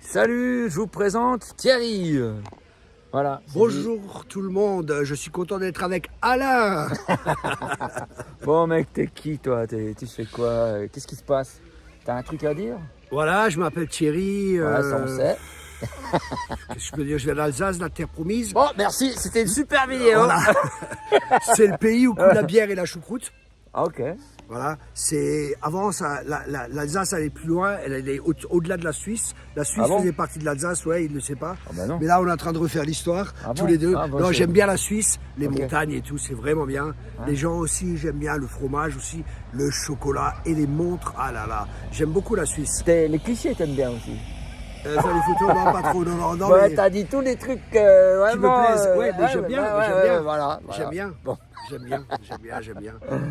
Salut, je vous présente Thierry. Voilà. Bonjour tout le monde, je suis content d'être avec Alain. Bon mec, t'es qui toi? Tu fais quoi? Qu'est-ce qui se passe? T'as un truc à dire? Voilà, je m'appelle Thierry. Ouais, ça on sait. Je peux dire, je viens d'Alsace, la terre promise. Bon, merci, c'était une super vidéo. Voilà. C'est le pays où coule la bière et la choucroute. Ah, ok. Voilà, c'est avant ça, l'Alsace allait plus loin, elle allait au-delà de la Suisse. La Suisse Ah bon faisait partie de l'Alsace, ouais, il ne le sait pas. Ah bah non. Mais là, on est en train de refaire l'histoire, Ah tous bon les deux. Ah bon, Non, c'est- j'aime bien la Suisse, les Ok. montagnes et tout, c'est vraiment bien. Les gens aussi, j'aime bien le fromage aussi, le chocolat et les montres. Ah là là, j'aime beaucoup la Suisse. Les clichés t'aimes bien aussi. Faire des photos, non, pas trop, non, Ouais, mais t'as dit tous les trucs qui me vraiment. plaisent. Ouais, mais j'aime bien, j'aime bien. Voilà. J'aime bien. Bon. J'aime bien.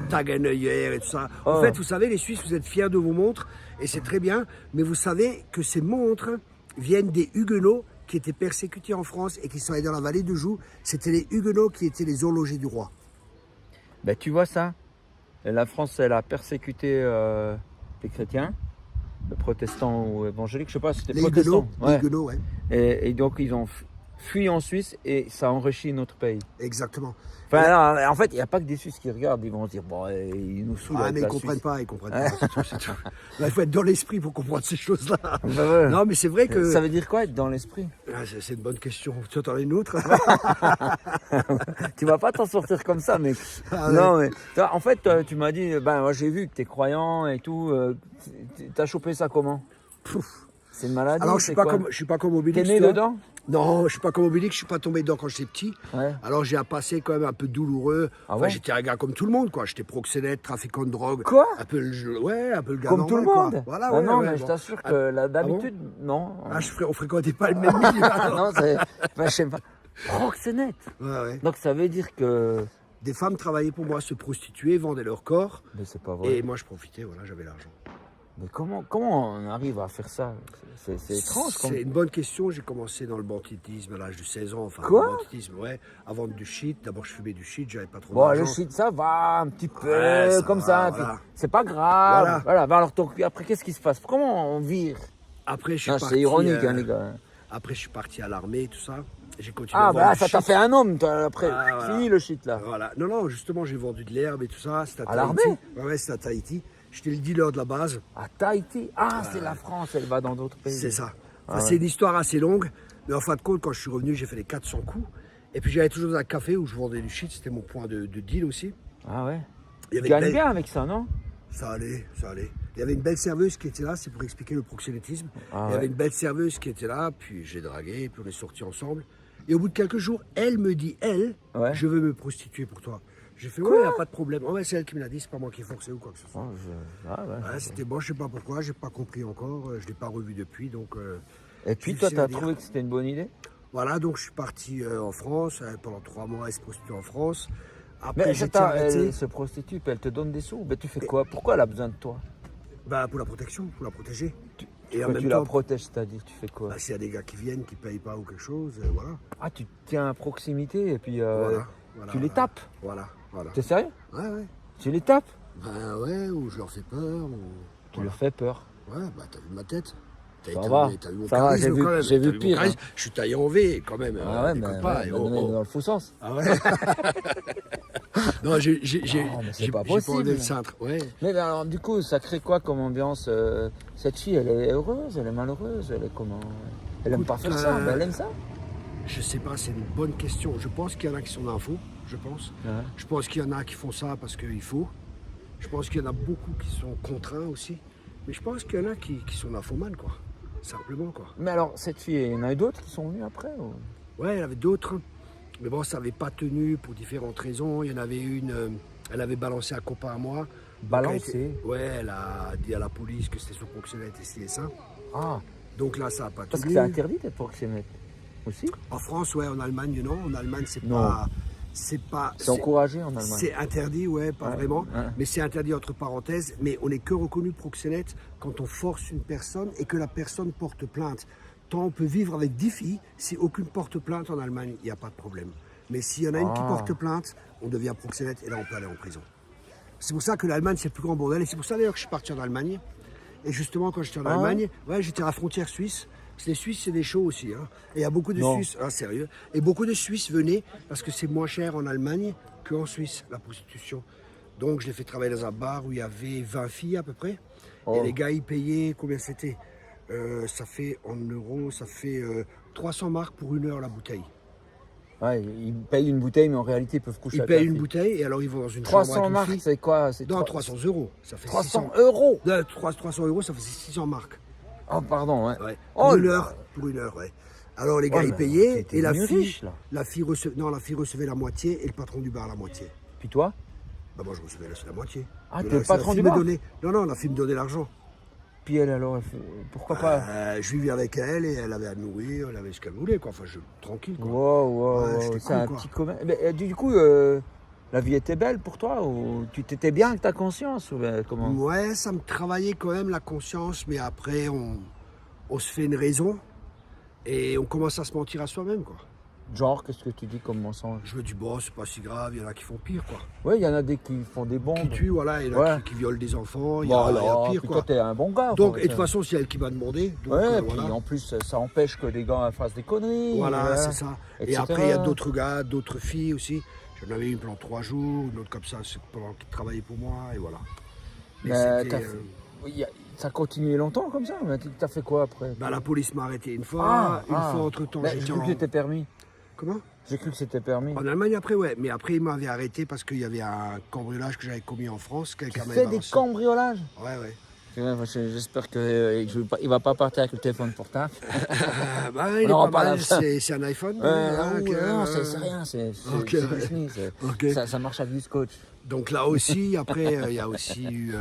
Tageneuer et tout ça. En Oh. fait, vous savez, les Suisses, vous êtes fiers de vos montres et c'est très bien. Mais vous savez que ces montres viennent des Huguenots qui étaient persécutés en France et qui sont allés dans la vallée de Joux. C'était les Huguenots qui étaient les horlogers du roi. Ben, tu vois ça? La France, elle a persécuté les chrétiens, les protestants ou évangéliques, je sais pas, c'était Les protestants. Huguenots, les Huguenots, ouais. Et donc, ils ont fui en Suisse et ça enrichit notre pays. Exactement. Enfin, non, en fait, il n'y a pas que des Suisses qui regardent, ils vont se dire, bon, ils nous saoulent. Ah, avec mais la ils comprennent Suisse. pas, ils comprennent pas. C'est tout, c'est tout. Là, il faut être dans l'esprit pour comprendre ces choses-là. Bah ouais. Non, mais c'est vrai que. Ça veut dire quoi être dans l'esprit? Ah, c'est une bonne question. Tu en as une autre? Tu vas pas t'en sortir comme ça, mec. Ah ouais. Non, mais en fait, tu m'as dit, ben moi j'ai vu que t'es croyant et tout. T'as chopé ça comment? Pouf. C'est une maladie? Alors, c'est quoi? je suis pas comme T'es Obélix. né toi. dedans? Non, je suis pas comme Obélix, je suis pas tombé dedans quand j'étais petit. Ouais. Alors j'ai un passé quand même un peu douloureux. Ah Enfin, ouais j'étais un gars comme tout le monde, quoi. J'étais proxénète, trafiquant de drogue. Quoi? Un peu un peu le gars Comme tout le normal, quoi. monde? Voilà, Ah ouais, non, ouais, mais bon. je t'assure Ah, que d'habitude, non. ah, on fréquentait pas le même milieu. alors. Non, c'est. Enfin, je sais pas. Proxénète. Ouais, ouais. Donc ça veut dire que. Des femmes travaillaient pour moi, se prostituaient, vendaient leur corps. Mais c'est pas vrai. Et moi, je profitais, voilà, j'avais l'argent. Mais comment on arrive à faire ça? C'est étrange. C'est une bonne question. J'ai commencé dans le banditisme à l'âge de 16 ans. Enfin, Quoi? le banditisme, ouais. À vendre du shit. D'abord, je fumais du shit, j'avais pas trop Bon, d'argent. le shit, ça va un petit peu, Ouais, ça comme va, ça. voilà. C'est pas grave. Voilà. Voilà. Bah alors, donc, après, qu'est-ce qui se passe? Comment on vire? Après, je suis Non, parti. c'est ironique, hein, les gars. Après, je suis parti à l'armée, tout ça. J'ai continué Ah, à vendre bah là, du ça t'a shit. fait un homme, toi, après. Ah, voilà. Fini le shit, là. Voilà. Non, justement, j'ai vendu de l'herbe et tout ça. C'était à À Tahiti. l'armée? Ouais, c'était à Tahiti. J'étais le dealer de la base. À Tahiti. Ah, c'est la France, elle va dans d'autres pays. C'est ça. Enfin, Ah c'est ouais. une histoire assez longue. Mais en fin de compte, quand je suis revenu, j'ai fait les 400 coups. Et puis, j'allais toujours dans un café où je vendais du shit. C'était mon point de deal aussi. Ah ouais. Il y Tu avait gagnes une belle- bien avec ça, non? Ça allait, ça allait. Il y avait une belle serveuse qui était là, c'est pour expliquer le proxénétisme. Ah Il y avait ouais. une belle serveuse qui était là, puis j'ai dragué, puis on est sortis ensemble. Et au bout de quelques jours, elle me dit, Ouais. je veux me prostituer pour toi. J'ai fait, ouais, y a pas de problème. Ouais, c'est elle qui me l'a dit, c'est pas moi qui ai forcé ou quoi que ce soit. Oh, ah ouais. Ouais, c'était bon, je sais pas pourquoi, j'ai pas compris encore, je l'ai pas revu depuis, donc Et puis, c'est toi, difficile t'as à dire. trouvé que c'était une bonne idée? voilà, donc je suis parti en France, pendant 3 mois, elle se prostitue en France. Après, Mais j'étais attends, arrêté. elle se prostitue, puis elle te donne des sous. Mais tu fais quoi? Pourquoi elle a besoin de toi? Bah, pour la protection, pour la protéger. Et Quand en tu même la temps, protèges, c'est-à-dire, tu fais quoi? bah, s'il y a des gars qui viennent, qui payent pas ou quelque chose, voilà. Ah, tu te tiens à proximité et puis Voilà, tu les tapes. Voilà. T'es sérieux? Ouais. Tu les tapes? Ben ouais, ou je leur fais peur. Ou... Tu leur fais peur. Ouais, bah t'as vu ma tête. Ça va. T'as vu mon Ça va, charisme j'ai vu- quand même. j'ai vu T'as mon pire, charisme. Je suis taillé en V quand même. Ah ouais, déconne mais pas. ouais, Et mais dans le faux sens. Ah ouais. Non, j'ai Non, mais c'est j'ai pas pas envie possible. le cintre. Ouais. Mais alors, du coup, ça crée quoi comme ambiance? Cette fille, elle est heureuse, elle est malheureuse, elle est comment? Elle aime pas faire ça, mais elle aime ça. Je sais pas, c'est une bonne question. Je pense qu'il y en a qui sont d'infos, je pense. Ouais. Je pense qu'il y en a qui font ça parce qu'il faut. Je pense qu'il y en a beaucoup qui sont contraints aussi. Mais je pense qu'il y en a qui sont nymphomanes, quoi. Simplement, quoi. Mais alors, cette fille, il y en a eu d'autres qui sont venus après ou... Ouais, il y en avait d'autres. Mais bon, ça n'avait pas tenu pour différentes raisons. Il y en avait une, elle avait balancé un copain à moi. Balancé? Ouais, elle a dit à la police que c'était son proxénète et ci et ça. Ah, Donc là, ça n'a pas parce que tenu. c'est interdit d'être proxénète aussi? En France, ouais, en Allemagne, non. En Allemagne, c'est Non. pas. C'est pas. C'est encouragé en Allemagne. C'est interdit, ouais, pas Ouais, vraiment. ouais. Mais c'est interdit entre parenthèses. Mais on n'est que reconnu proxénète quand on force une personne et que la personne porte plainte. Tant on peut vivre avec 10 filles, si aucune porte plainte en Allemagne, il n'y a pas de problème. Mais s'il y en a une qui Ah. porte plainte, on devient proxénète et là on peut aller en prison. C'est pour ça que l'Allemagne c'est le plus grand bordel et c'est pour ça d'ailleurs que je suis parti en Allemagne. Et justement quand j'étais en Ah ouais Allemagne, ouais, j'étais à la frontière suisse. Les Suisses, c'est des chauds aussi. Hein. Et il y a beaucoup de Non. Suisses, ah, sérieux. Et beaucoup de Suisses venaient parce que c'est moins cher en Allemagne qu'en Suisse, la prostitution. Donc je l'ai fait travailler dans un bar où il y avait 20 filles à peu près. Oh. Et les gars, ils payaient, combien c'était ça fait en euros, ça fait 300 marks pour 1 heure la bouteille. Ouais, ils payent une bouteille, mais en réalité, ils peuvent coucher Ils avec la payent une fille. bouteille et alors ils vont dans une chambre 300 avec une marques, fille. c'est quoi? C'est Non, 300 300 euros. Ça fait 300 600 euros. 300 euros, ça faisait 600 marques. Oh, pardon, ouais. Ouais. Oh, Pour 1 heure. Pour 1 heure, ouais. Alors les gars, Oh, ils mais payaient t'es et la devenu fille, riche, là. la fille recevait la moitié et le patron du bar la moitié. Puis toi? Bah moi je recevais la moitié. Ah, Mais t'es le c'est la patron fille du me bar? donnait- Non, la fille me donnait l'argent. Puis elle, alors, pourquoi pas? Je vivais avec elle et elle avait à nourrir, elle avait ce qu'elle voulait, quoi. Enfin, tranquille, quoi. Wow, Ouais, c'était c'est cool, un quoi. petit commun. Mais, du coup, la vie était belle pour toi ou tu t'étais bien avec ta conscience ou comment? Ouais, ça me travaillait quand même la conscience, mais après, on se fait une raison et on commence à se mentir à soi-même, quoi. Genre, qu'est-ce que tu dis comme mensonge? Je me dis, bon, c'est pas si grave, il y en a qui font pire, quoi. Ouais, il y en a des qui font des bombes. Qui tuent, voilà, il y en a Ouais. qui violent des enfants, il y Bon, a alors, pire, puis quoi. toi, t'es un bon gars. Donc, quoi, et de toute façon, c'est elle qui m'a demandé. Donc, Ouais, puis voilà. en plus, ça empêche que les gars fassent des conneries. Voilà, c'est ça. Et etc. après, il y a d'autres gars, d'autres filles aussi. J'en avais une pendant 3 jours, une autre comme ça, c'est pendant qu'ils travaillaient pour moi, et voilà. Mais Mais c'était, Oui, ça a continué longtemps comme ça. Mais t'as fait quoi après? bah, la police m'a arrêté une fois, une fois entre-temps, Mais J'ai j'étais cru que c'était permis. Comment? J'ai cru que c'était permis. En Allemagne après, ouais. Mais après, ils m'avaient arrêté parce qu'il y avait un cambriolage que j'avais commis en France. Tu Quelqu'un m'avait fais des balancé. cambriolages? Ouais, ouais. J'espère qu'il va pas partir avec le téléphone portable. Bah, il est aura pas pas mal, la fin. c'est un iPhone. Non, c'est rien, c'est Ok, c'est ouais. Disney, Ok. ça marche avec du scotch. Donc là aussi, après, il y a aussi eu...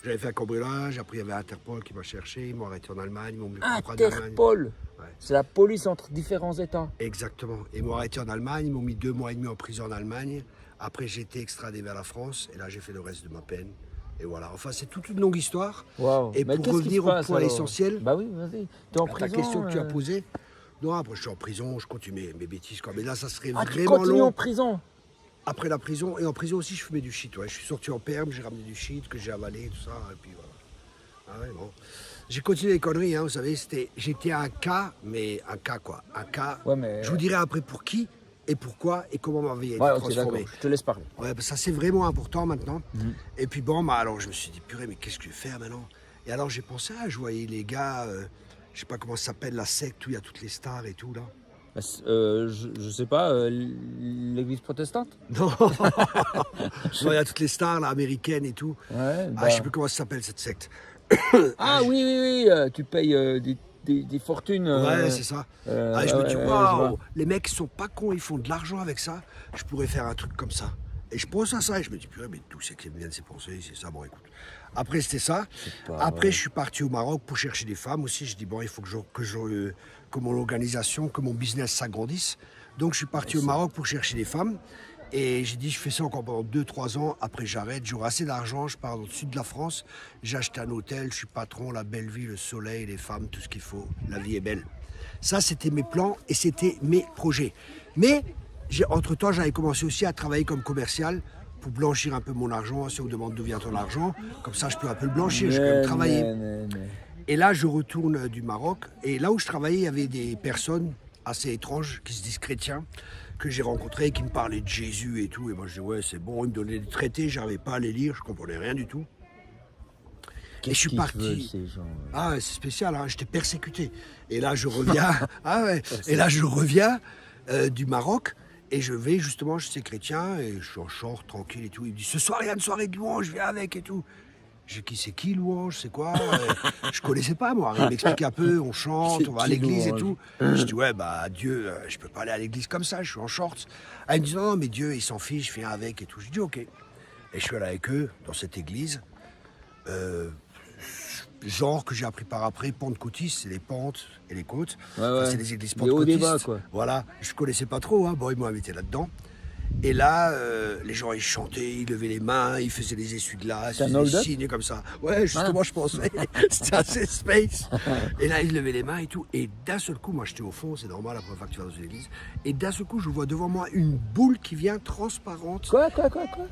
j'avais fait un cambriolage, après il y avait Interpol qui m'a cherché, ils m'ont arrêté en Allemagne, ils m'ont mis en Allemagne. Interpol, Ouais. c'est la police entre différents États. Exactement. Ils m'ont arrêté en Allemagne, ils m'ont mis 2 mois et demi en prison en Allemagne. Après, j'ai été extradé vers la France et là, j'ai fait le reste de ma peine. Et voilà. Enfin, c'est toute une longue histoire. Wow. Et Mais pour qu'est-ce qui revenir se au passe, point alors essentiel, Bah oui, vas-y. T'es en à ta prison. question que tu as posée, non, après, je suis en prison, je continue mes bêtises. Quoi. Mais là, ça serait Ah, tu vraiment continues long. en prison? Après la prison, et en prison aussi, je fumais du shit. Ouais. Je suis sorti en perme, j'ai ramené du shit que j'ai avalé, tout ça. Et puis voilà. Ah ouais, bon. J'ai continué les conneries, hein, vous savez, j'étais un cas, mais un cas quoi. Un cas. Ouais, mais- Je vous dirai après pour qui et pourquoi et comment ma vie a été Ouais, ok, d'accord. transformée. Je te laisse parler. Ouais, bah, ça c'est vraiment important maintenant. Mhm. Et puis bon, bah, alors je me suis dit, purée, mais qu'est-ce que je vais faire maintenant? Et alors j'ai pensé, je voyais les gars, je sais pas comment ça s'appelle, la secte où il y a toutes les stars et tout là. Bah, je sais pas, l'église protestante? Non, il y a toutes les stars là, américaines et tout. Ouais, Ah, je sais plus comment ça s'appelle cette secte. Ah oui, tu payes des fortunes. Ouais, c'est ça. Je me dis, ouais, waouh, je vois. les mecs sont pas cons, ils font de l'argent avec ça. Je pourrais faire un truc comme ça. Et je pense à ça et je me dis, purée, mais d'où c'est qu'ils viennent ces pensées, c'est ça, bon écoute. Après, c'était ça. pas Après, vrai. je suis parti au Maroc pour chercher des femmes aussi. Je dis, bon, il faut que mon organisation, que mon business s'agrandisse. Donc, je suis parti au Maroc pour chercher des femmes. Et j'ai dit, je fais ça encore pendant 2-3 ans. Après, j'arrête. J'aurai assez d'argent. Je pars dans le sud de la France. J'ai acheté un hôtel. Je suis patron, la belle vie, le soleil, les femmes, tout ce qu'il faut. La vie est belle. Ça, c'était mes plans et c'était mes projets. Mais, entre-temps, j'avais commencé aussi à travailler comme commercial pour blanchir un peu mon argent. Si on me demande d'où vient ton argent, comme ça, je peux un peu le blanchir. Je peux même travailler. Et là, je retourne du Maroc. Et là où je travaillais, il y avait des personnes assez étranges qui se disent chrétiens, que j'ai rencontrés, qui me parlaient de Jésus et tout. Et moi, je dis, ouais, c'est bon. Ils me donnaient des traités, je n'arrivais pas à les lire, je comprenais rien du tout. Et je suis parti. Ces gens, Ah, ouais, c'est spécial, hein, j'étais persécuté. Et là, je reviens. Ah ouais. Et là, je reviens du Maroc. Et je vais justement chez ces chrétiens. Et je suis en short, tranquille et tout. Il me dit, ce soir, il y a une soirée de louange, je viens avec et tout. J'ai dit, c'est qui louange, c'est quoi? Je connaissais pas moi. Il m'explique un peu, on chante, C'est on va à qui, l'église et louange? tout. Je dis, ouais, bah Dieu, je peux pas aller à l'église comme ça, je suis en shorts. Ah, il me dit, non, mais Dieu, il s'en fiche, je viens avec et tout. Je dis, ok. Et je suis allé avec eux dans cette église. Genre que j'ai appris par après, pentecôtiste, c'est les pentes et les côtes. Ouais, Enfin, ouais. c'est les églises Les hauts pentecôtistes. débats, quoi. Voilà, je connaissais pas trop, hein. Bon, ils m'ont invité là-dedans. Et là, les gens, ils chantaient, ils levaient les mains, ils faisaient des essuie-glaces, C'est un ils faisaient des hold-up signes comme ça. Ouais, justement, je pensais. C'était assez space. Et là, ils levaient les mains et tout. Et d'un seul coup, moi, j'étais au fond, c'est normal, la première fois que tu vas dans une église. Et d'un seul coup, je vois devant moi une boule qui vient transparente. Quoi?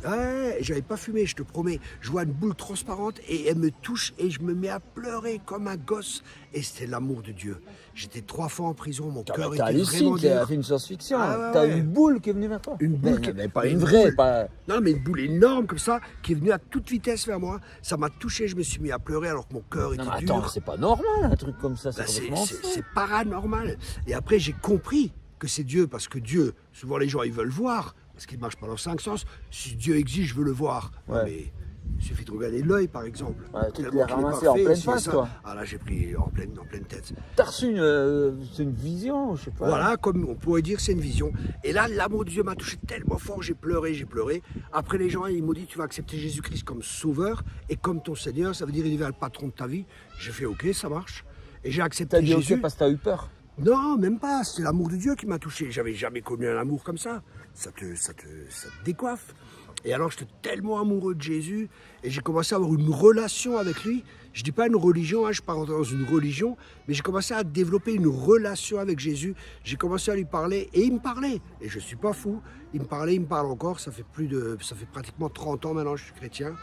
Ouais, j'avais pas fumé, je te promets. Je vois une boule transparente et elle me touche et je me mets à pleurer comme un gosse. Et c'était l'amour de Dieu. J'étais 3 fois en prison, mon cœur T'as était vraiment halluciné, t'as dur. fait une science-fiction. Ah ouais, T'as ouais. une boule qui est venue vers toi. Une boule mais qui- pas une une vraie, boule. pas. Non, mais une boule énorme comme ça, qui est venue à toute vitesse vers moi. Ça m'a touché, je me suis mis à pleurer alors que mon cœur était Non, mais attends, dur. c'est pas normal un truc comme ça, c'est Bah, complètement fou. c'est paranormal. Et après, j'ai compris que c'est Dieu, parce que Dieu, souvent les gens, ils veulent voir, parce qu'il ne marche pas dans 5 sens. Si Dieu existe, je veux le voir. Non, Ouais. mais il suffit de regarder l'œil, par exemple. Ouais, tu Tellement l'as qu'il est ramassé en parfait, pleine ci et face, ça. toi. Ah là, j'ai pris en pleine tête. T'as reçu c'est une vision, je sais pas. Voilà, comme on pourrait dire, c'est une vision. Et là, l'amour de Dieu m'a touché tellement fort, j'ai pleuré, j'ai pleuré. Après, les gens, ils m'ont dit, tu vas accepter Jésus-Christ comme sauveur et comme ton Seigneur. Ça veut dire, il devient le patron de ta vie. J'ai fait, ok, ça marche. Et j'ai T'as accepté dit Jésus. ok parce que t'as eu peur. Non, même pas. C'est l'amour de Dieu qui m'a touché. J'avais jamais connu un amour comme ça. Ça te décoiffe. Et alors, j'étais tellement amoureux de Jésus et j'ai commencé à avoir une relation avec lui. Je dis pas une religion, hein, je ne suis pas rentré dans une religion, mais j'ai commencé à développer une relation avec Jésus. J'ai commencé à lui parler et il me parlait. Et je suis pas fou. Il me parlait, il me parle encore. Ça fait pratiquement 30 ans maintenant que je suis chrétien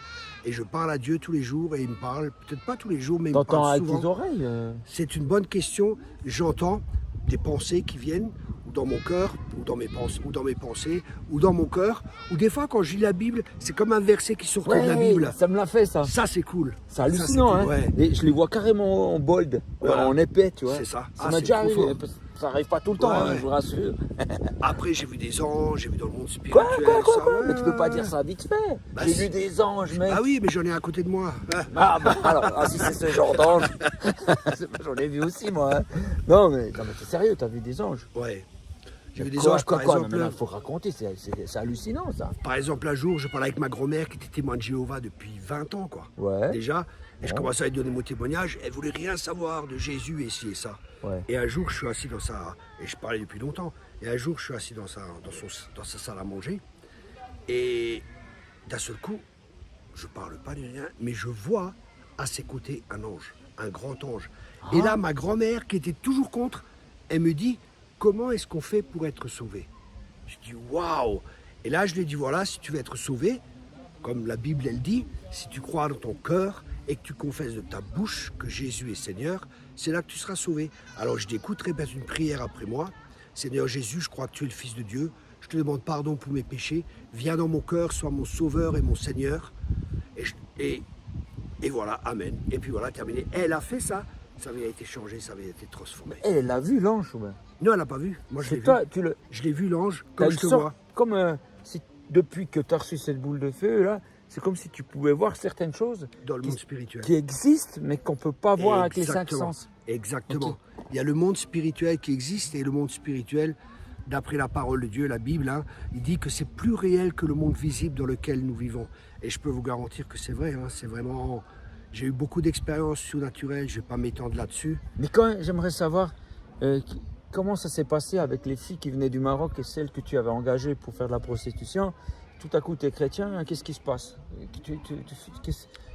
et je parle à Dieu tous les jours et il me parle. Peut-être pas tous les jours, mais il me T'entends parle avec souvent. tes oreilles. C'est une bonne question. J'entends des pensées qui viennent, ou dans mon cœur, ou dans mes pensées, ou dans mon cœur. Ou des fois, quand je lis la Bible, c'est comme un verset qui sort de la Bible. Ça me l'a fait ça. Ça, c'est cool. C'est hallucinant, Ça, c'est hein. cool, ouais. Et je les vois carrément en bold, Voilà. en épais, tu vois. C'est ça. Ça Ah, m'a c'est déjà trop arrivé. fort. Ça arrive pas tout le temps, Ouais, hein, ouais. je vous rassure. Après, j'ai vu des anges, j'ai vu dans le monde spirituel. Quoi ça, ouais, Mais tu peux pas ouais. dire ça vite fait. Bah, J'ai si. vu des anges, mec. Ah oui, mais j'en ai à côté de moi. Ah bah alors, si c'est ce genre d'ange, j'en ai vu aussi moi. Hein. Non mais t'es sérieux, t'as vu des anges? Ouais. J'ai vu des Quoi, anges, par Non, exemple. mais là, faut raconter, c'est hallucinant ça. Par exemple, un jour, je parlais avec ma grand-mère qui était témoin de Jéhovah depuis 20 ans, quoi. Ouais. Déjà. Et je Bon. commençais à lui donner mon témoignage. Elle voulait rien savoir de Jésus et ci et ça. Ouais. Et un jour, je suis assis dans sa... Et je parlais depuis longtemps. Et un jour, je suis assis dans sa salle à manger. Et d'un seul coup, je parle pas de rien, mais je vois à ses côtés un ange, un grand ange. Et là, ma grand-mère, qui était toujours contre, elle me dit, comment est-ce qu'on fait pour être sauvé? Je dis, waouh! Et là, je lui ai dit, voilà, si tu veux être sauvé, comme la Bible, elle dit, si tu crois dans ton cœur et que tu confesses de ta bouche que Jésus est Seigneur, c'est là que tu seras sauvé. Alors je dis, écoute, répète une prière après moi. Seigneur Jésus, je crois que tu es le Fils de Dieu. Je te demande pardon pour mes péchés. Viens dans mon cœur, sois mon Sauveur et mon Seigneur. Et voilà, Amen. Et puis voilà, terminé. Elle a fait ça. Ça avait été changé, ça avait été transformé. Elle a vu l'ange ou bien? Non, elle n'a pas vu. Moi, je l'ai C'est vu. toi, tu le. Je l'ai vu, l'ange, t'as comme une je te sorte- vois. Comme si depuis que tu as reçu cette boule de feu là, c'est comme si tu pouvais voir certaines choses Dans le monde spirituel. qui existent mais qu'on peut pas voir avec les 5 Exactement. sens. Exactement. Ok. Il y a le monde spirituel qui existe et le monde spirituel, d'après la parole de Dieu, la Bible, hein, il dit que c'est plus réel que le monde visible dans lequel nous vivons. Et je peux vous garantir que c'est vrai. Hein, c'est vraiment. J'ai eu beaucoup d'expériences surnaturelles. Je ne vais pas m'étendre là-dessus. Mais quand même, j'aimerais savoir comment ça s'est passé avec les filles qui venaient du Maroc et celles que tu avais engagées pour faire de la prostitution. Tout à coup, tu es chrétien, hein, qu'est-ce qui se passe?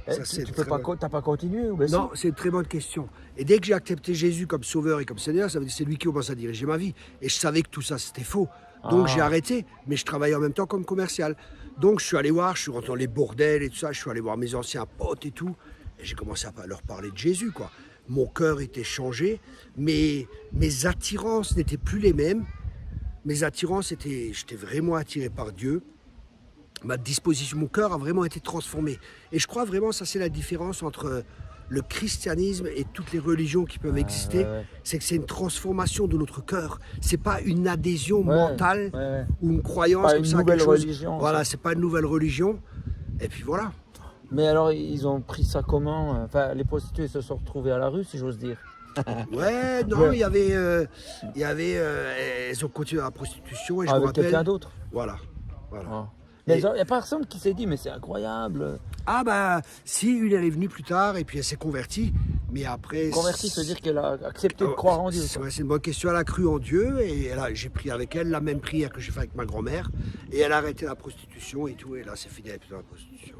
Ça, c'est Tu peux très pas, bon. t'as pas continué ou bien Non, c'est une très bonne question. Et dès que j'ai accepté Jésus comme sauveur et comme Seigneur, ça veut dire que c'est lui qui commence à diriger ma vie. Et je savais que tout ça, c'était faux. Donc j'ai arrêté, mais je travaillais en même temps comme commercial. Donc je suis allé voir, je suis rentré dans les bordels et tout ça, je suis allé voir mes anciens potes et tout. Et j'ai commencé à leur parler de Jésus, quoi. Mon cœur était changé, mais mes attirances n'étaient plus les mêmes. Mes attirances étaient, j'étais vraiment attiré par Dieu. Ma disposition, mon cœur a vraiment été transformé. Et je crois vraiment, ça c'est la différence entre le christianisme et toutes les religions qui peuvent exister. ouais. C'est que c'est une transformation de notre cœur. C'est pas une adhésion Ouais, mentale ouais. ou une croyance Pas comme une ça. nouvelle quelque chose. religion, Voilà, ça. c'est pas une nouvelle religion. Et puis voilà. Mais alors, ils ont pris ça comment? Enfin, les prostituées se sont retrouvées à la rue, si j'ose dire. Ouais, non, Ouais. il y avait, elles ont continué à la prostitution et je me Avec rappelle. quelqu'un d'autre. Voilà. Ah. Mais Et- il n'y a personne qui s'est dit, mais c'est incroyable. Ah bah si, une elle est venue plus tard et puis elle s'est convertie, Mais après... Convertie, ça veut dire qu'elle a accepté de croire en Dieu. C'est une bonne question. Elle a cru en Dieu et j'ai prié avec elle la même prière que j'ai fait avec ma grand-mère. Et elle a arrêté la prostitution et tout. Et là, c'est fini avec la prostitution.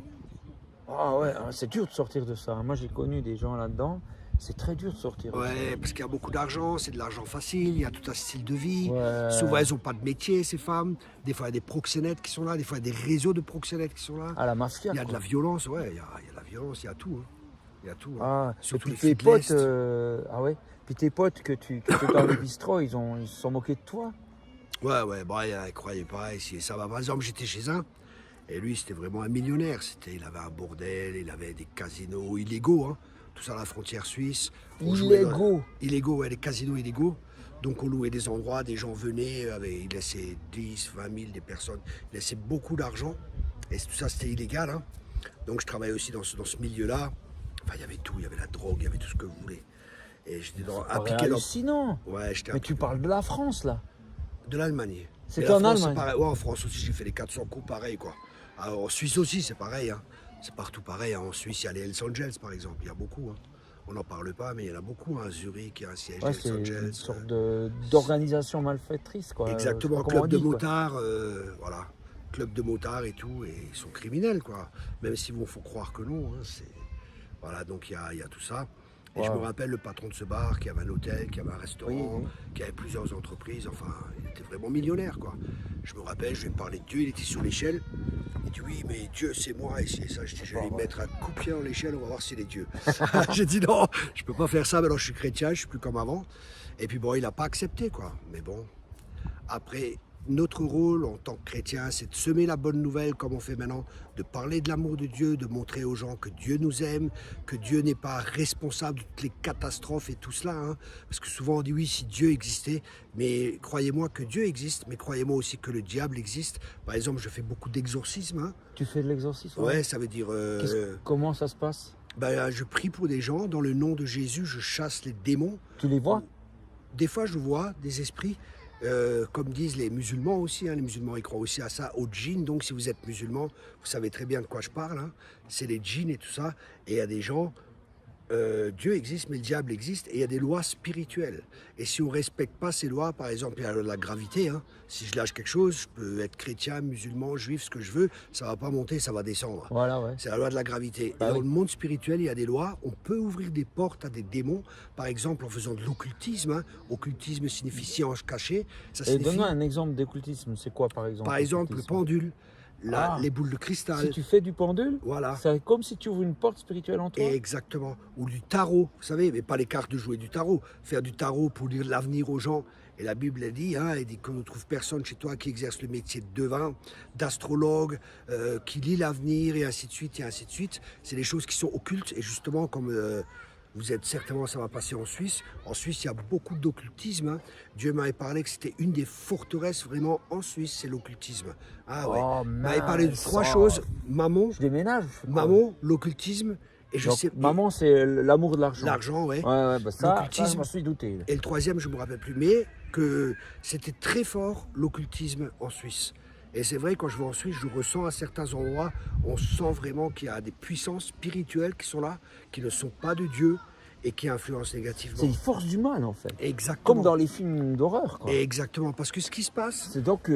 Ah ouais, c'est dur de sortir de ça. Moi, j'ai connu des gens là-dedans. C'est très dur de sortir. Ouais, parce qu'il y a beaucoup d'argent, c'est de l'argent facile, il y a tout un style de vie. Ouais. Souvent, elles n'ont pas de métier, ces femmes. Des fois, il y a des proxénètes qui sont là, des fois, il y a des réseaux de proxénètes qui sont là. Ah, la mafia. Il y a de la violence, ouais, il y a de la violence, il y a tout. Hein. Il y a tout. Ah, surtout et les puis filles tes de potes, l'Est. ah ouais. Puis tes potes que tu étais dans le bistrot, ils se sont moqués de toi. Ouais, bon, ils croyaient pas. Et ça va. Par exemple, j'étais chez un, et lui, c'était vraiment un millionnaire. Il avait un bordel, il avait des casinos illégaux, hein. Tout ça à la frontière suisse. Illégaux, ouais, des casinos illégaux. Donc on louait des endroits, des gens venaient, il laissait 10, 20 000 des personnes, il laissait beaucoup d'argent. Et tout ça, c'était illégal, hein. Donc je travaillais aussi dans ce milieu-là. Enfin, il y avait tout, il y avait la drogue, il y avait tout ce que vous voulez. Et j'étais impliqué dans... hallucinant. Ouais, j'étais mais tu parles de la France, là. De l'Allemagne. C'était en Allemagne. Ouais, en France aussi, j'ai fait les 400 coups pareil, quoi. Alors, en Suisse aussi, c'est pareil, hein. C'est partout pareil, hein. En Suisse, il y a les Hells Angels, par exemple. Il y a beaucoup, hein. On n'en parle pas, mais il y en a beaucoup. Hein. Zurich, il y a un siège des Hells Angels. C'est une sorte d'organisation malfaitrice, quoi. Exactement, club de motards, voilà. Club de motards et tout, et ils sont criminels, quoi. Même s'ils vous font croire que non, hein, voilà, donc il y a tout ça. Et je me rappelle le patron de ce bar qui avait un hôtel, qui avait un restaurant, qui avait plusieurs entreprises. Enfin, il était vraiment millionnaire, quoi. Je me rappelle, je lui ai parlé de Dieu, il était sur l'échelle. Il dit oui, mais Dieu, c'est moi. Et c'est ça, je dis, je vais lui mettre un coup de pied dans l'échelle, on va voir s'il est Dieu. J'ai dit non, je peux pas faire ça, maintenant je suis chrétien, je suis plus comme avant. Et puis bon, il n'a pas accepté, quoi. Mais bon, après... Notre rôle en tant que chrétien, c'est de semer la bonne nouvelle comme on fait maintenant, de parler de l'amour de Dieu, de montrer aux gens que Dieu nous aime, que Dieu n'est pas responsable de toutes les catastrophes et tout cela. Hein. Parce que souvent on dit oui, si Dieu existait, mais croyez-moi que Dieu existe, mais croyez-moi aussi que le diable existe. Par exemple, je fais beaucoup d'exorcismes. Hein. Tu fais de l'exorcisme? Ouais, ça veut dire... Comment ça se passe? Je prie pour des gens, dans le nom de Jésus, je chasse les démons. Tu les vois? Des fois, je vois des esprits. Comme disent les musulmans aussi, hein, les musulmans ils croient aussi à ça, aux djinns. Donc si vous êtes musulman, vous savez très bien de quoi je parle. Hein. C'est les djinns et tout ça. Et il y a des gens, Dieu existe, mais le diable existe. Et il y a des lois spirituelles. Et si on ne respecte pas ces lois, par exemple, il y a la gravité. Hein. Si je lâche quelque chose, je peux être chrétien, musulman, juif, ce que je veux. Ça ne va pas monter, ça va descendre. Voilà, ouais. C'est la loi de la gravité. Et dans le monde spirituel, il y a des lois. On peut ouvrir des portes à des démons. Par exemple, en faisant de l'occultisme. Hein. Occultisme signifie science cachée. Et donne-moi un exemple d'occultisme. C'est quoi, par exemple? Par exemple, le pendule. Les boules de cristal. Si tu fais du pendule, voilà. C'est comme si tu ouvres une porte spirituelle en toi. Exactement. Ou du tarot, vous savez, mais pas les cartes de jouer du tarot. Faire du tarot pour lire l'avenir aux gens. Et la Bible, elle dit qu'on ne trouve personne chez toi qui exerce le métier de devin, d'astrologue, qui lit l'avenir, et ainsi de suite, et ainsi de suite. C'est des choses qui sont occultes. Et justement, comme vous êtes certainement, ça va passer en Suisse. En Suisse, il y a beaucoup d'occultisme. Hein. Dieu m'avait parlé que c'était une des forteresses vraiment en Suisse, c'est l'occultisme. Ah ouais. Oh, il m'avait parlé de 3 choses. Mammon. Je déménage. Mammon, l'occultisme. Et je sais. Mammon, c'est l'amour de l'argent. L'argent, ouais. Ouais, ça, je m'en suis douté. Et le troisième, je ne me rappelle plus, mais que c'était très fort l'occultisme en Suisse. Et c'est vrai, quand je vais en Suisse, je ressens à certains endroits, on sent vraiment qu'il y a des puissances spirituelles qui sont là, qui ne sont pas de Dieu et qui influencent négativement. C'est une force du mal, en fait. Exactement. Comme dans les films d'horreur, quoi. Exactement, parce que ce qui se passe... C'est donc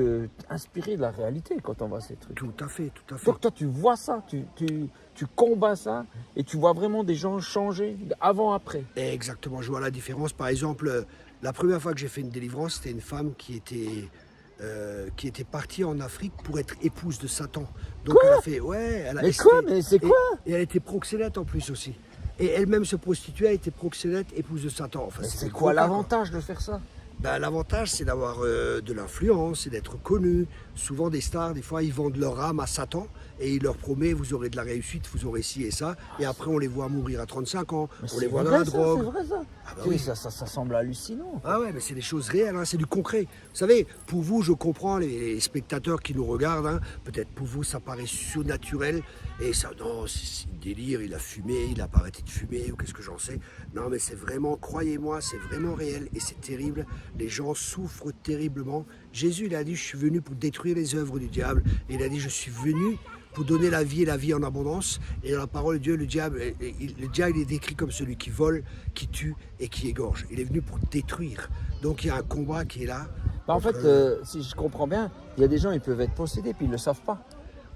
inspiré de la réalité quand on voit ces trucs. Tout à fait, tout à fait. Donc toi, tu vois ça, tu combats ça, et tu vois vraiment des gens changer avant-après. Exactement, je vois la différence. Par exemple, la première fois que j'ai fait une délivrance, c'était une femme qui était partie en Afrique pour être épouse de Satan. Donc quoi? elle a fait, ouais, elle a. Mais quoi? Mais c'est quoi? Et elle était proxénète en plus aussi. Et elle-même se prostituait, elle était proxénète, épouse de Satan. Enfin, c'est quoi l'avantage de faire ça? L'avantage, c'est d'avoir de l'influence et d'être connu. Souvent, des stars, des fois, ils vendent leur âme à Satan et il leur promet, vous aurez de la réussite, vous aurez ci et ça. Et après, on les voit mourir à 35 ans, on les voit dans la drogue. C'est vrai ça. Ah bah oui, ça semble hallucinant. Ah ouais, mais c'est des choses réelles, hein, c'est du concret. Vous savez, pour vous, je comprends les spectateurs qui nous regardent, hein, peut-être pour vous, ça paraît surnaturel. Et ça, non, c'est délire, il a fumé, il n'a pas arrêté de fumer, ou qu'est-ce que j'en sais. Non, mais c'est vraiment, croyez-moi, c'est vraiment réel et c'est terrible. Les gens souffrent terriblement. Jésus, il a dit, je suis venu pour détruire les œuvres du diable. Et il a dit, je suis venu pour donner la vie et la vie en abondance. Et dans la parole de Dieu, le diable il est décrit comme celui qui vole, qui tue et qui égorge. Il est venu pour détruire. Donc il y a un combat qui est là. Bah, en fait, si je comprends bien, il y a des gens, ils peuvent être possédés, puis ils ne le savent pas.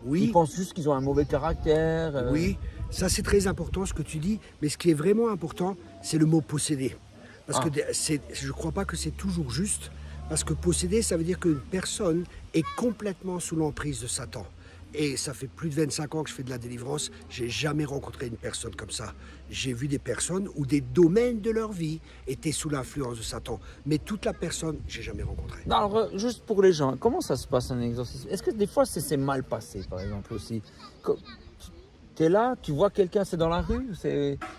Oui. Ils pensent juste qu'ils ont un mauvais caractère. Oui, ça c'est très important ce que tu dis, mais ce qui est vraiment important, c'est le mot posséder. Parce que je ne crois pas que c'est toujours juste, parce que posséder, ça veut dire qu'une personne est complètement sous l'emprise de Satan. Et ça fait plus de 25 ans que je fais de la délivrance, j'ai jamais rencontré une personne comme ça. J'ai vu des personnes où des domaines de leur vie étaient sous l'influence de Satan. Mais toute la personne, j'ai jamais rencontré. Non, alors, juste pour les gens, comment ça se passe un exorcisme? Est-ce que des fois c'est mal passé, par exemple, aussi? Tu es là, tu vois quelqu'un, c'est dans la rue,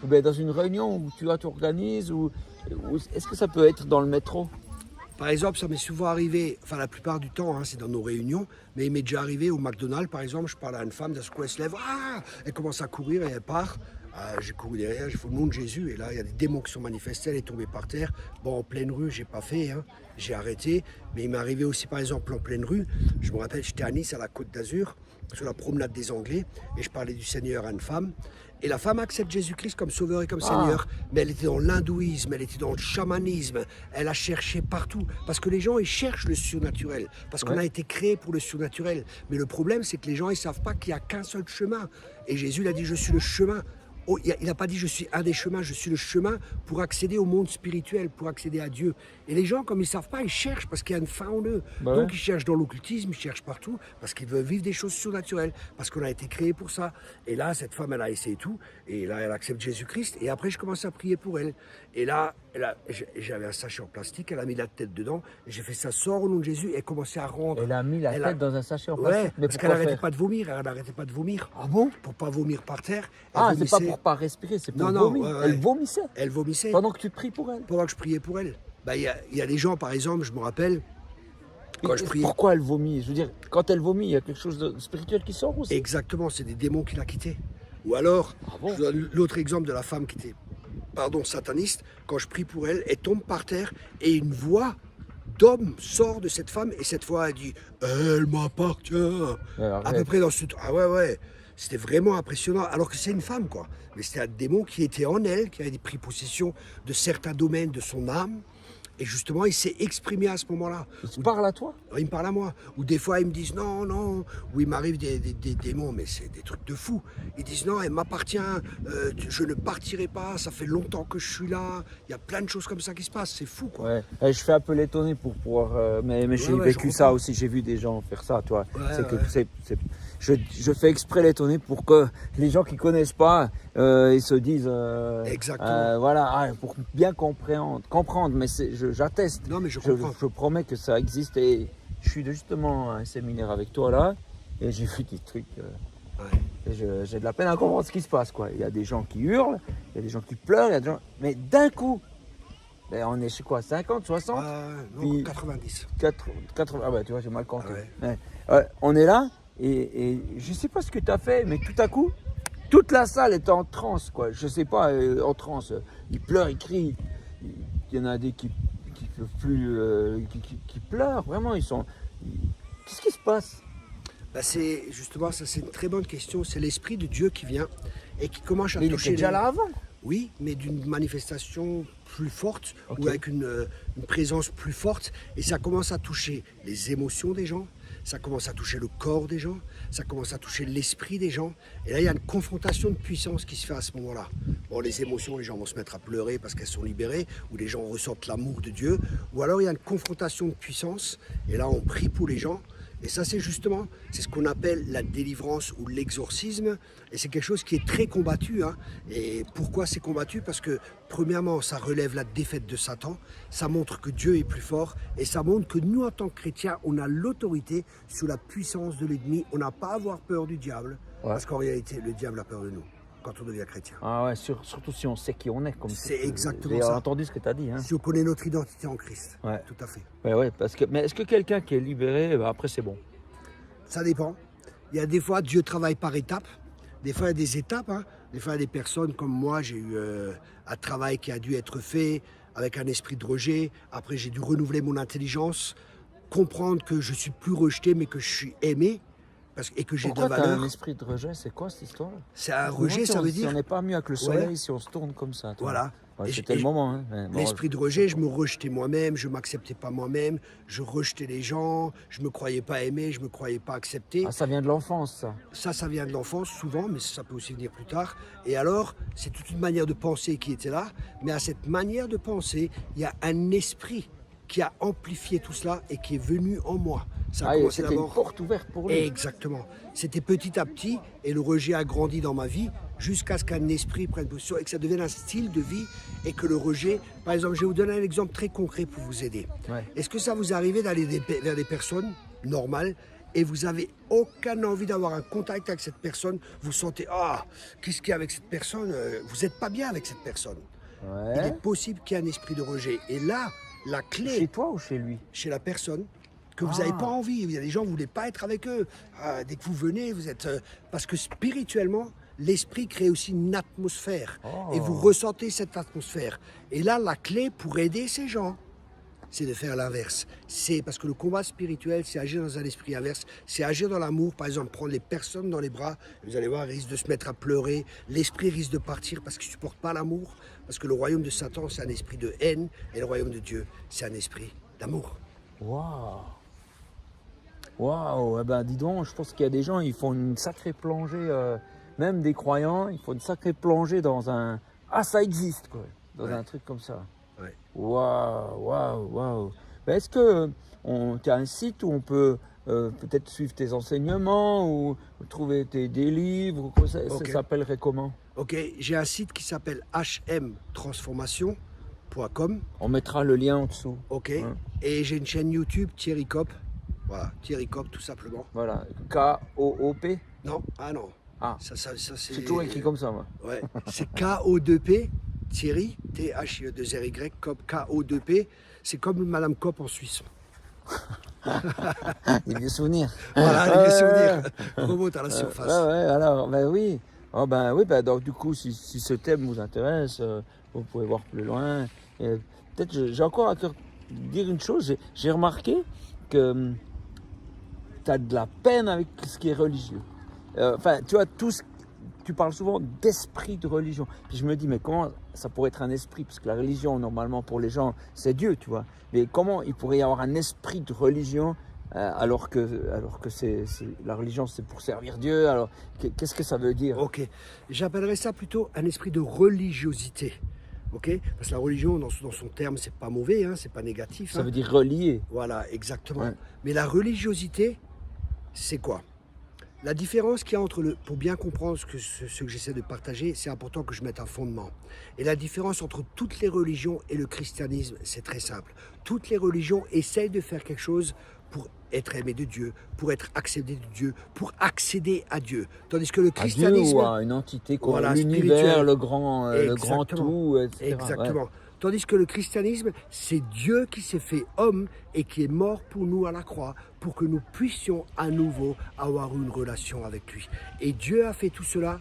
ou bien dans une réunion où tu organises, ou est-ce que ça peut être dans le métro? Par exemple, ça m'est souvent arrivé, enfin la plupart du temps, hein, c'est dans nos réunions, mais il m'est déjà arrivé au McDonald's, par exemple, je parle à une femme, d'un coup elle se lève, elle commence à courir et elle part. J'ai couru derrière, j'ai fait le nom de Jésus, et là il y a des démons qui sont manifestés, elle est tombée par terre. Bon, en pleine rue, j'ai pas fait, hein, j'ai arrêté, mais il m'est arrivé aussi par exemple en pleine rue. Je me rappelle, j'étais à Nice, à la Côte d'Azur, sur la promenade des Anglais, et je parlais du Seigneur à une femme. Et la femme accepte Jésus-Christ comme sauveur et comme Seigneur, mais elle était dans l'hindouisme, elle était dans le chamanisme, elle a cherché partout. Parce que les gens, ils cherchent le surnaturel, parce qu'on a été créé pour le surnaturel. Mais le problème, c'est que les gens, ils ne savent pas qu'il n'y a qu'un seul chemin. Et Jésus, il a dit, je suis le chemin. Oh, il n'a pas dit je suis un des chemins, je suis le chemin pour accéder au monde spirituel, pour accéder à Dieu. Et les gens, comme ils ne savent pas, ils cherchent parce qu'il y a une fin en eux. Donc ils cherchent dans l'occultisme, ils cherchent partout parce qu'ils veulent vivre des choses surnaturelles, parce qu'on a été créé pour ça. Et là, cette femme, elle a essayé tout. Et là, elle accepte Jésus-Christ. Et après, je commence à prier pour elle. Et là, j'avais un sachet en plastique, elle a mis la tête dedans. Et j'ai fait ça, sort au nom de Jésus, et elle commençait à rendre. Elle a mis la tête dans un sachet en plastique. Ouais, parce qu'elle n'arrêtait pas de vomir. Elle n'arrêtait pas de vomir. Ah bon? Pour pas vomir par terre. C'est pas pour pas respirer, c'est pour vomir. Ouais. Elle vomissait. Elle vomissait. Pendant que tu pries pour elle. Pendant que je priais pour elle. Bah, y a des gens, par exemple, je me rappelle, quand je priais. Pourquoi elle vomit? Je veux dire, quand elle vomit, il y a quelque chose de spirituel qui sort aussi. Exactement, c'est des démons qui la quittaient. Ou alors, je donne l'autre exemple de la femme qui était, sataniste. Quand je prie pour elle, elle tombe par terre et une voix d'homme sort de cette femme et cette fois elle dit « Elle m'appartient ». À peu près dans ce... Ah ouais. C'était vraiment impressionnant, alors que c'est une femme, quoi. Mais c'était un démon qui était en elle, qui avait pris possession de certains domaines de son âme. Et justement, il s'est exprimé à ce moment-là. Il te parle à toi? Il me parle à moi. Ou des fois, ils me disent non. Ou il m'arrive des démons, mais c'est des trucs de fou. Ils disent non, elle m'appartient, je ne partirai pas, ça fait longtemps que je suis là. Il y a plein de choses comme ça qui se passent, c'est fou, quoi. Ouais. Et je fais un peu l'étonné pour pouvoir. Mais j'ai vécu ça aussi, j'ai vu des gens faire ça, toi. Je fais exprès l'étonner pour que les gens qui ne connaissent pas, ils se disent. Exactement. Pour bien comprendre. Mais j'atteste. Non, mais je comprends. Je promets que ça existe et je suis justement à un séminaire avec toi là et j'ai vu des trucs. Et j'ai de la peine à comprendre ce qui se passe, quoi. Il y a des gens qui hurlent, il y a des gens qui pleurent, il y a des gens. Mais d'un coup, on est chez quoi, 50, 60 puis 90. 80, tu vois, j'ai mal compté. On est là et je sais pas ce que tu as fait, mais tout à coup, toute la salle est en transe, quoi. Je sais pas, en transe. Ils pleurent, ils crient. Il y en a des qui peuvent plus, qui pleurent, vraiment, Qu'est-ce qui se passe? C'est justement, ça c'est une très bonne question. C'est l'Esprit de Dieu qui vient et qui commence à toucher. Il était déjà là avant? Oui, mais d'une manifestation plus forte ou avec une présence plus forte. Et ça commence à toucher les émotions des gens, ça commence à toucher le corps des gens, ça commence à toucher l'esprit des gens. Et là, il y a une confrontation de puissance qui se fait à ce moment-là. Bon, les émotions, les gens vont se mettre à pleurer parce qu'elles sont libérées, ou les gens ressentent l'amour de Dieu. Ou alors, il y a une confrontation de puissance. Et là, on prie pour les gens. Et ça, c'est ce qu'on appelle la délivrance ou l'exorcisme. Et c'est quelque chose qui est très combattu. Et pourquoi c'est combattu? Parce que, premièrement, ça relève la défaite de Satan. Ça montre que Dieu est plus fort. Et ça montre que nous, en tant que chrétiens, on a l'autorité sur la puissance de l'ennemi. On n'a pas à avoir peur du diable. Parce qu'en réalité, le diable a peur de nous quand on devient chrétien. Ah ouais, surtout si on sait qui on est. C'est exactement ça. J'ai entendu ce que tu as dit. Si on connaît notre identité en Christ. Ouais. Tout à fait. Ouais, mais est-ce que quelqu'un qui est libéré, après c'est bon? Ça dépend. Il y a des fois, Dieu travaille par étapes. Des fois, il y a des étapes. Des fois, il y a des personnes comme moi, j'ai eu un travail qui a dû être fait avec un esprit de rejet. Après, j'ai dû renouveler mon intelligence, comprendre que je suis plus rejeté, mais que je suis aimé. et que j'ai de la Pourquoi tu as un valeur. esprit de rejet? C'est quoi cette histoire? C'est un rejet, ça veut Si dire. on n'est pas mieux avec le soleil, si on se tourne comme ça. Toi. Voilà. Ouais, Et c'était le moment. Hein. Ouais, bon, l'esprit de rejet, je me rejetais moi-même, je m'acceptais pas moi-même, je rejetais les gens, je me croyais pas aimé, je me croyais pas accepté. Ah, ça vient de l'enfance, ça. Ça vient de l'enfance souvent, mais ça peut aussi venir plus tard. Et alors, c'est toute une manière de penser qui était là, mais à cette manière de penser, il y a un esprit qui a amplifié tout cela et qui est venu en moi. Ça a commencé c'était une d'abord. porte ouverte pour lui. Exactement. C'était petit à petit et le rejet a grandi dans ma vie jusqu'à ce qu'un esprit prenne position et que ça devienne un style de vie et que le rejet, par exemple, je vais vous donner un exemple très concret pour vous aider. Ouais. Est-ce que ça vous arrive d'aller vers des personnes normales et vous avez aucune envie d'avoir un contact avec cette personne, vous sentez, qu'est-ce qu'il y a avec cette personne, vous n'êtes pas bien avec cette personne. Ouais. Il est possible qu'il y ait un esprit de rejet. Et là, la clé... Chez toi ou chez lui? Chez la personne que vous n'avez pas envie. Il y a des gens, vous ne voulez pas être avec eux. Dès que vous venez, vous êtes... parce que spirituellement, l'esprit crée aussi une atmosphère. Et vous ressentez cette atmosphère. Et là, la clé pour aider ces gens, c'est de faire l'inverse. C'est parce que le combat spirituel, c'est agir dans un esprit inverse, c'est agir dans l'amour. Par exemple, prendre les personnes dans les bras, vous allez voir, ils risquent de se mettre à pleurer, l'esprit risque de partir parce qu'ils ne supportent pas l'amour. Parce que le royaume de Satan, c'est un esprit de haine, et le royaume de Dieu, c'est un esprit d'amour. Waouh! Waouh! Eh ben, dis donc, je pense qu'il y a des gens, ils font une sacrée plongée, même des croyants, ils font une sacrée plongée dans un... Ah, ça existe, quoi! Dans un truc comme ça. Ouais. Waouh, waouh, waouh. Ben, est-ce que tu as un site où on peut peut-être suivre tes enseignements ou trouver des livres ou quoi, ça s'appellerait comment? Ok, j'ai un site qui s'appelle hmtransformation.com. On mettra le lien en dessous. Ok, Hein. et j'ai une chaîne YouTube, Thierry Kopp. Voilà, Thierry Kopp tout simplement. Voilà, K-O-O-P. Non, ah non. Ah, Ça c'est... c'est toujours écrit comme ça, moi. Ouais, c'est K-O-2-P, Thierry, T-H-I-E-2-R-Y, Kopp, K-O-2-P. C'est comme Madame Kopp en Suisse. Des vieux souvenirs. Voilà, les vieux souvenirs remontent à la surface. Ouais, alors, ben oui. Oh, ben oui, ben donc du coup, si ce thème vous intéresse, vous pouvez voir plus loin. Peut-être, j'ai encore à te dire une chose. J'ai remarqué que tu as de la peine avec ce qui est religieux. Enfin, tu vois, tu parles souvent d'esprit de religion. Puis je me dis, mais comment ça pourrait être un esprit? Parce que la religion, normalement, pour les gens, c'est Dieu, tu vois. Mais comment il pourrait y avoir un esprit de religion alors que la religion, c'est pour servir Dieu? Alors, qu'est-ce que ça veut dire? Ok, j'appellerais ça plutôt un esprit de religiosité. Ok, parce que la religion, dans son terme, c'est pas mauvais, hein, c'est pas négatif. Ça veut dire relier. Voilà, exactement. Ouais. Mais la religiosité, c'est quoi? La différence qu'il y a entre pour bien comprendre ce que j'essaie de partager, c'est important que je mette un fondement. Et la différence entre toutes les religions et le christianisme, c'est très simple. Toutes les religions essayent de faire quelque chose pour être aimé de Dieu, pour être accepté de Dieu, pour accéder à Dieu. Tandis que le christianisme... À Dieu ou à une entité comme voilà, l'univers, spirituel. le grand tout, etc. Exactement. Ouais. Tandis que le christianisme, c'est Dieu qui s'est fait homme et qui est mort pour nous à la croix, pour que nous puissions à nouveau avoir une relation avec lui. Et Dieu a fait tout cela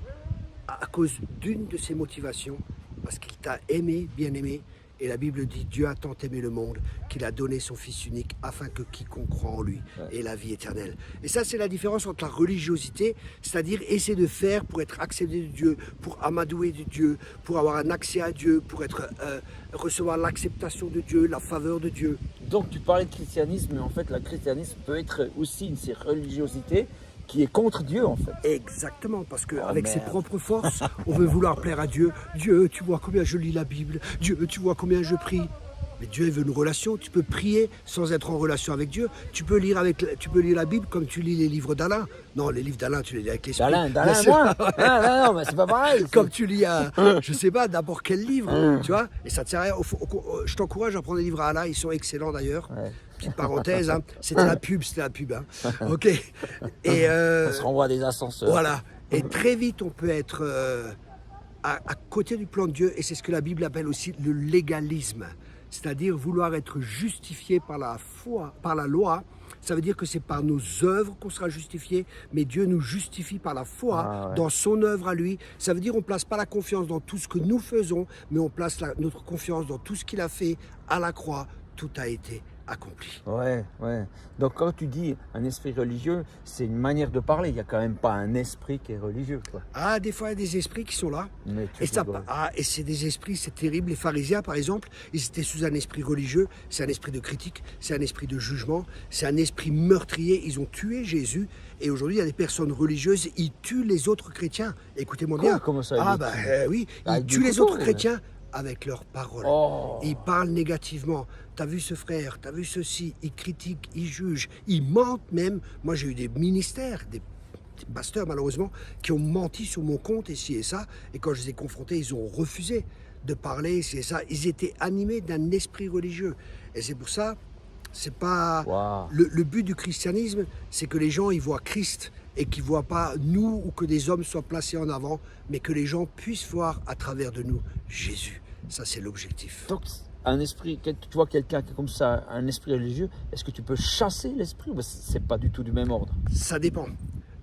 à cause d'une de ses motivations, parce qu'il t'a aimé, bien aimé. Et la Bible dit, Dieu a tant aimé le monde qu'il a donné son Fils unique afin que quiconque croit en lui ait la vie éternelle. Et ça, c'est la différence entre la religiosité, c'est-à-dire essayer de faire pour être accepté de Dieu, pour amadouer de Dieu, pour avoir un accès à Dieu, pour recevoir l'acceptation de Dieu, la faveur de Dieu. Donc tu parlais de christianisme, mais en fait, le christianisme peut être aussi une religiosité qui est contre Dieu, en fait. Exactement, parce qu'avec ses propres forces, on veut vouloir plaire à Dieu. Dieu, tu vois combien je lis la Bible. Dieu, tu vois combien je prie. Mais Dieu veut une relation. Tu peux prier sans être en relation avec Dieu. Tu peux lire la Bible comme tu lis les livres d'Alain. Non, les livres d'Alain, tu les lis avec l'esprit. D'Alain, moi non, mais c'est pas pareil. Comme tu lis je sais pas, n'importe quel livre, tu vois. Et ça te sert à rien. Je t'encourage à prendre des livres à Alain. Ils sont excellents d'ailleurs. Ouais. Petite parenthèse, hein. C'était la pub. Hein. Ok. Et on se renvoie des ascenseurs. Voilà. Et très vite, on peut être à côté du plan de Dieu. Et c'est ce que la Bible appelle aussi le légalisme. C'est-à-dire vouloir être justifié par la foi, par la loi. Ça veut dire que c'est par nos œuvres qu'on sera justifié, mais Dieu nous justifie par la foi dans son œuvre à lui. Ça veut dire qu'on ne place pas la confiance dans tout ce que nous faisons, mais on place notre confiance dans tout ce qu'il a fait à la croix. Tout a été accompli. Ouais, ouais. Donc quand tu dis un esprit religieux, c'est une manière de parler. Il n'y a quand même pas un esprit qui est religieux, quoi. Ah, des fois, il y a des esprits qui sont là. Mais tu Et, ça, rigoles. et c'est des esprits, c'est terrible. Les pharisiens, par exemple, ils étaient sous un esprit religieux. C'est un esprit de critique, c'est un esprit de jugement, c'est un esprit meurtrier. Ils ont tué Jésus. Et aujourd'hui, il y a des personnes religieuses, ils tuent les autres chrétiens. Écoutez-moi bien. Comment ça, Ah, ils bah tuent oui, Avec ils du tuent les couteau, autres ouais. chrétiens avec leurs paroles. Oh. Ils parlent négativement. T'as vu ce frère, t'as vu ceci. Ils critiquent, ils jugent, ils mentent même. Moi, j'ai eu des ministères, des pasteurs malheureusement, qui ont menti sur mon compte et ci et ça. Et quand je les ai confrontés, ils ont refusé de parler, ci et ça. Ils étaient animés d'un esprit religieux. Et c'est pour ça, c'est pas Wow. le but du christianisme, c'est que les gens ils voient Christ et qu'ils ne voient pas nous ou que des hommes soient placés en avant, mais que les gens puissent voir à travers de nous Jésus. Ça, c'est l'objectif. Donc, un esprit, tu vois quelqu'un qui est comme ça, un esprit religieux, est-ce que tu peux chasser l'esprit ou c'est pas du tout du même ordre? Ça dépend.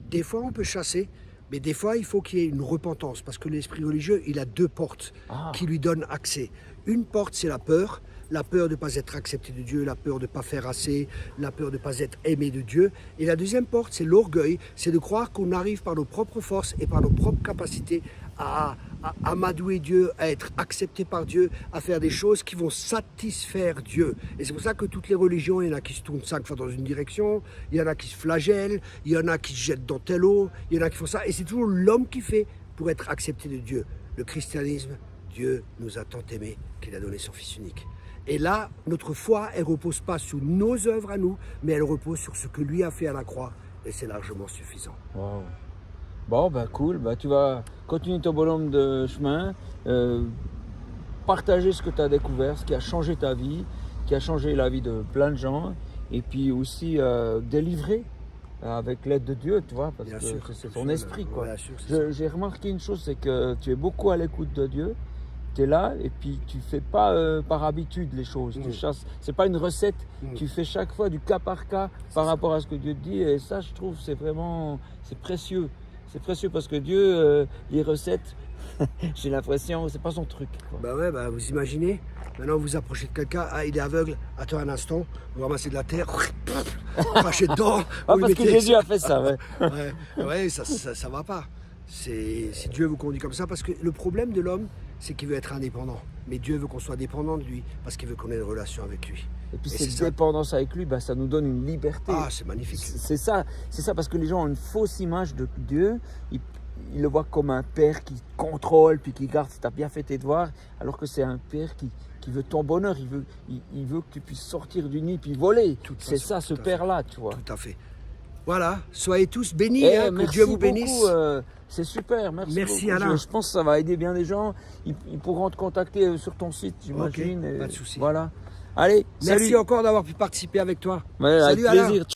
Des fois, on peut chasser, mais des fois, il faut qu'il y ait une repentance, parce que l'esprit religieux, il a deux portes qui lui donnent accès. Une porte, c'est la peur de ne pas être accepté de Dieu, la peur de ne pas faire assez, la peur de ne pas être aimé de Dieu. Et la deuxième porte, c'est l'orgueil, c'est de croire qu'on arrive par nos propres forces et par nos propres capacités à amadouer Dieu, à être accepté par Dieu, à faire des choses qui vont satisfaire Dieu. Et c'est pour ça que toutes les religions, il y en a qui se tournent 5 fois dans une direction, il y en a qui se flagellent, il y en a qui se jettent dans telle eau, il y en a qui font ça. Et c'est toujours l'homme qui fait pour être accepté de Dieu. Le christianisme, Dieu nous a tant aimés qu'il a donné son Fils unique. Et là, notre foi, elle ne repose pas sur nos œuvres à nous, mais elle repose sur ce que lui a fait à la croix. Et c'est largement suffisant. Wow. Bon, ben cool. Ben, tu vas continuer ton bonhomme de chemin, partager ce que tu as découvert, ce qui a changé ta vie, qui a changé la vie de plein de gens, et puis aussi délivrer avec l'aide de Dieu, tu vois, parce Bien que sûr, c'est ton esprit, quoi. Bien sûr, c'est ça. J'ai remarqué une chose, c'est que tu es beaucoup à l'écoute de Dieu. Tu es là et puis tu fais pas par habitude les choses. Tu chasses. C'est pas une recette. Tu fais chaque fois du cas par cas par rapport à ce que Dieu te dit. Et ça, je trouve, c'est vraiment, c'est précieux. C'est précieux parce que Dieu, les recettes, j'ai l'impression, c'est pas son truc, quoi. Bah ouais, bah vous imaginez, maintenant vous approchez de quelqu'un, ah il est aveugle, attends un instant, vous ramassez de la terre, crachez dedans. Ah, vous parce que mettez- Jésus a fait ça, ouais. Ouais, ça va pas. Si Dieu vous conduit comme ça, parce que le problème de l'homme, c'est qu'il veut être indépendant. Mais Dieu veut qu'on soit dépendant de lui, parce qu'il veut qu'on ait une relation avec lui. Et puis Et cette c'est ça. dépendance avec lui, bah, ça nous donne une liberté. Ah, c'est magnifique. C'est ça, parce que les gens ont une fausse image de Dieu. Ils le voient comme un père qui contrôle, puis qui garde si tu as bien fait tes devoirs, alors que c'est un père qui veut ton bonheur, il veut que tu puisses sortir du nid puis voler. C'est ça, ce tout à père-là, tu vois. Tout à fait. Voilà, soyez tous bénis, Eh, que merci Dieu vous beaucoup, bénisse. c'est super, merci Merci, beaucoup. Alain. Je pense que ça va aider bien les gens. Ils pourront te contacter sur ton site, j'imagine. Ok, et pas de souci. Voilà. Allez, Merci salut. encore d'avoir pu participer avec toi. Ouais, avec Salut Alain. plaisir.